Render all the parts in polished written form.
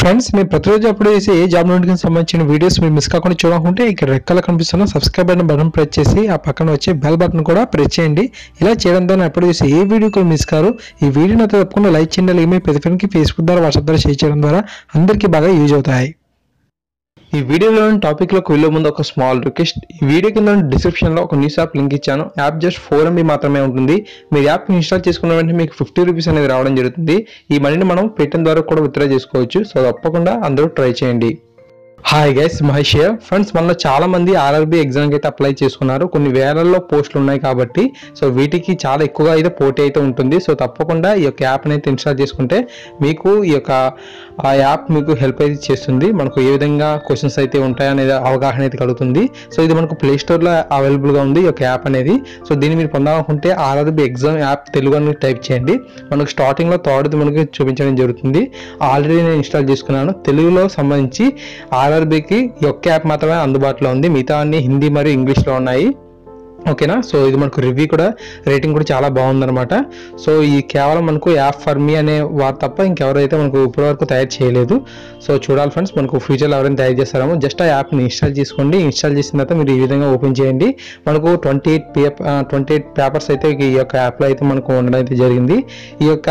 Friends మీరు ప్రతిరోజు upload చేసే ఏ జాబ్ నోటిఫికేషన్ సంబంధించిన వీడియోస్ మీరు మిస్ కాకుండా చూడాలనుకుంటే ఇక్కడ రెడ్ కలర్ కనిపిస్తున్న సబ్స్క్రైబ్ బటన్ ప్రెస్ చేసి ఆ పక్కన వచ్చే బెల్ బటన్ కూడా ప్రెస్ చేయండి. ఇలా చేయడం ద్వారా అప్లోడ్ చేసే ఏ వీడియో కూడా మిస్ కారు. ఈ వీడియోని అయితే తప్పకుండా లైక్ చేయండి. అలాగే మీ ప్రతి ఫ్రెండ్కి ఫేస్బుక్ ద్వారా వాట్సాప్ ద్వారా షేర్ చేయడం ద్వారా అందరికీ బాగా యూజ్ అవుతాయి. ఈ వీడియోలోని టాపిక్లోకి వెళ్ళే ముందు ఒక స్మాల్ రిక్వెస్ట్. ఈ వీడియో కింద డిస్క్రిప్షన్లో ఒక న్యూస్ యాప్ లింక్ ఇచ్చాను. యాప్ జస్ట్ 4 MB మాత్రమే ఉంటుంది. మీరు యాప్ ఇన్స్టాల్ చేసుకున్న వెంటనే మీకు 50 రూపీస్ అనేది రావడం జరుగుతుంది. ఈ మనీని మనం పేటిఎం ద్వారా కూడా విత్డ్రా చేసుకోవచ్చు. సో తప్పకుండా అందరూ ట్రై చేయండి. Hi guys, Mahesh here. Friends, మనలో చాలా మంది ఆర్ఆర్బీ ఎగ్జామ్కి అయితే అప్లై చేసుకున్నారు. కొన్ని వేలల్లో పోస్టులు ఉన్నాయి కాబట్టి సో వీటికి చాలా ఎక్కువగా అయితే పోటీ అయితే ఉంటుంది. సో తప్పకుండా ఈ యొక్క యాప్ని అయితే ఇన్స్టాల్ చేసుకుంటే మీకు ఈ యొక్క ఆ యాప్ మీకు హెల్ప్ అయితే చేస్తుంది. మనకు ఏ విధంగా క్వశ్చన్స్ అయితే ఉంటాయనేది అవగాహన అయితే కలుగుతుంది. సో ఇది మనకు ప్లే స్టోర్లో అవైలబుల్గా ఉంది ఈ యొక్క యాప్ అనేది. సో దీన్ని మీరు పొందాలనుకుంటే ఆర్ఆర్బీ ఎగ్జామ్ యాప్ తెలుగు అని టైప్ చేయండి. మనకు స్టార్టింగ్లో థర్డ్ది మనకి చూపించడం జరుగుతుంది. ఆల్రెడీ నేను ఇన్స్టాల్ చేసుకున్నాను. తెలుగులో సంబంధించి ఆర్ఆర్బీకి ఈ ఒక్క యాప్ మాత్రమే అందుబాటులో ఉంది. మిగతా అన్ని హిందీ మరియు ఇంగ్లీష్లో ఉన్నాయి. ఓకేనా. సో ఇది మనకు రివ్యూ కూడా రేటింగ్ కూడా చాలా బాగుందన్నమాట. సో ఈ కేవలం మనకు యాప్ ఫర్ మీ అనే వారు తప్ప ఇంకెవరైతే మనకు ఇప్పటివరకు తయారు చేయలేదు. సో చూడాలి ఫ్రెండ్స్, మనకు ఫ్యూచర్లో ఎవరైనా తయారు చేస్తారేమో. జస్ట్ ఆ యాప్ని ఇన్స్టాల్ చేసుకోండి. ఇన్స్టాల్ చేసిన తర్వాత మీరు ఈ విధంగా ఓపెన్ చేయండి. మనకు 28 పేపర్స్ అయితే ఈ యొక్క యాప్లో అయితే మనకు ఉండడం అయితే జరిగింది. ఈ యొక్క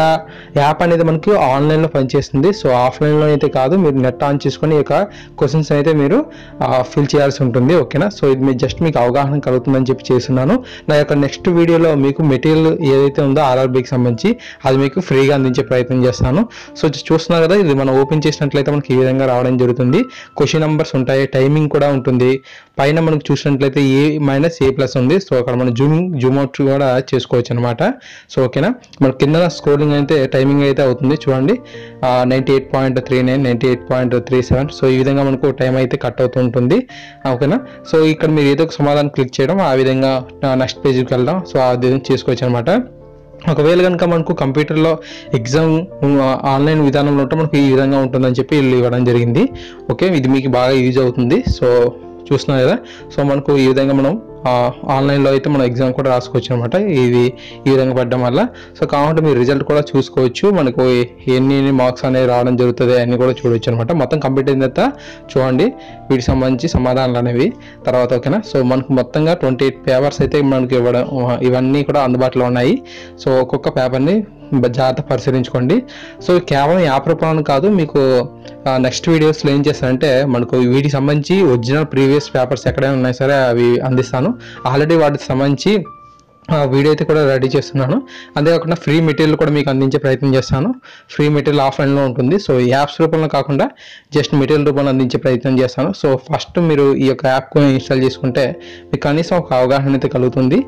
యాప్ అనేది మనకు ఆన్లైన్లో పనిచేస్తుంది. సో ఆఫ్లైన్లో అయితే కాదు, మీరు నెట్ ఆన్ చేసుకొని ఈ యొక్క క్వశ్చన్స్ అయితే మీరు ఫిల్ చేయాల్సి ఉంటుంది. ఓకేనా. సో ఇది మీరు జస్ట్ మీకు అవగాహన కలుగుతుందని చెప్పి చేస్తున్నాను. నా యొక్క నెక్స్ట్ వీడియోలో మీకు మెటీరియల్ ఏదైతే ఉందో ఆర్ఆర్బీకి సంబంధించి అది మీకు ఫ్రీగా అందించే ప్రయత్నం చేస్తాను. సో చూస్తున్నారు కదా, ఇది మనం ఓపెన్ చేసినట్లయితే మనకి ఈ విధంగా రావడం జరుగుతుంది. క్వశ్చన్ నెంబర్స్ ఉంటాయి, టైమింగ్ కూడా ఉంటుంది. పైన మనకు చూసినట్లయితే A-A+ ఉంది. సో అక్కడ మనం జూమ్ అవుట్ కూడా చేసుకోవచ్చు అనమాట. సో ఓకేనా. మన కింద స్క్రోలింగ్ అయితే టైమింగ్ అయితే అవుతుంది చూడండి. 98.39, 98.37. సో ఈ విధంగా మనకు టైం అయితే కట్ అవుతూ ఉంటుంది. ఓకేనా. సో ఇక్కడ మీరు ఏదో ఒక సమాధానం క్లిక్ చేయడం, ఆ విధంగా నెక్స్ట్ పేజ్కి వెళ్దాం. సో అది చేసుకోవచ్చు అనమాట. ఒకవేళ కనుక మనకు కంప్యూటర్లో ఎగ్జామ్ ఆన్లైన్ విధానంలో ఉంటే మనకు ఈ విధంగా ఉంటుందని చెప్పి వీళ్ళు ఇవ్వడం జరిగింది. ఓకే, ఇది మీకు బాగా యూజ్ అవుతుంది. సో చూస్తున్నాం కదా. సో మనకు ఈ విధంగా మనం ఆన్లైన్లో అయితే మనం ఎగ్జామ్ కూడా రాసుకోవచ్చు అనమాట. ఇది ఈ విధంగా పడడం వల్ల. సో కావాలంటే మీరు రిజల్ట్ కూడా చూసుకోవచ్చు. మనకు ఎన్ని మార్క్స్ అనేవి రావడం జరుగుతుంది అన్నీ కూడా చూడవచ్చు అనమాట. మొత్తం కంప్లీట్ అయిన తర్వాత చూడండి వీటికి సంబంధించి సమాధానాలు అనేవి తర్వాత. ఓకేనా. సో మనకు మొత్తంగా 28 పేపర్స్ అయితే మనకి ఇవ్వడం, ఇవన్నీ కూడా అందుబాటులో ఉన్నాయి. సో ఒక్కొక్క పేపర్ని జాగ్రత్త పరిశీలించుకోండి. సో కేవలం యాప్ రూపంలో కాదు, మీకు నెక్స్ట్ వీడియోస్లో ఏం చేస్తానంటే మనకు వీటికి సంబంధించి ఒరిజినల్ ప్రీవియస్ పేపర్స్ ఎక్కడైనా ఉన్నాయి సరే అవి అందిస్తాను. ఆల్రెడీ వాటికి సంబంధించి వీడియో అయితే కూడా రెడీ చేస్తున్నాను. అంతేకాకుండా ఫ్రీ మెటీరియల్ కూడా మీకు అందించే ప్రయత్నం చేస్తాను. ఫ్రీ మెటీరియల్ ఆఫ్లైన్లో ఉంటుంది. సో యాప్స్ రూపంలో కాకుండా జస్ట్ మెటీరియల్ రూపంలో అందించే ప్రయత్నం చేస్తాను. సో ఫస్ట్ మీరు ఈ యొక్క యాప్ ఇన్స్టాల్ చేసుకుంటే మీకు కనీసం ఒక అవగాహన అయితే కలుగుతుంది.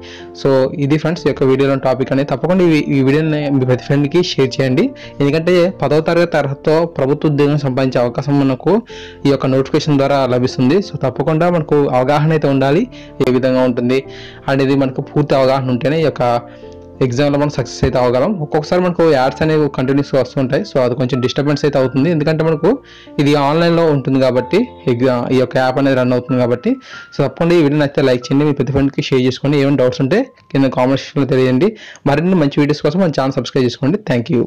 సో ఇది ఫ్రెండ్స్ ఈ యొక్క వీడియోలో టాపిక్ అనేది. తప్పకుండా ఈ వీడియోని మీ ప్రతి ఫ్రెండ్కి షేర్ చేయండి. ఎందుకంటే 10వ తరగతి అర్హతతో ప్రభుత్వ ఉద్యోగం సంపాదించే అవకాశం మనకు ఈ యొక్క నోటిఫికేషన్ ద్వారా లభిస్తుంది. సో తప్పకుండా మనకు అవగాహన అయితే ఉండాలి. ఏ విధంగా ఉంటుంది అనేది మనకు పూర్తి అవగాహన ఉంటేనే ఈ యొక్క ఎగ్జామ్లో మనం సక్సెస్ అయితే అవ్వగలం. ఒక్కొక్కసారి మనకు యాడ్స్ అనేవి కంటిన్యూస్గా వస్తుంటాయి. సో అది కొంచెం డిస్టర్బెన్స్ అయితే అవుతుంది. ఎందుకంటే మనకు ఇది ఆన్లైన్లో ఉంటుంది కాబట్టి ఈ యొక్క యాప్ అనేది రన్ అవుతుంది కాబట్టి. సో తప్పకుండా ఈ వీడియో నచ్చితే లైక్ చేయండి. మీ ప్రతి ఫ్రెండ్కి షేర్ చేసుకోండి. ఏమైనా డౌట్స్ ఉంటే కింద కామెంట్ సెక్షన్లో తెలియండి. మరిన్ని మంచి వీడియోస్ కోసం మన ఛానల్ సబ్స్క్రైబ్ చేసుకోండి. Thank you.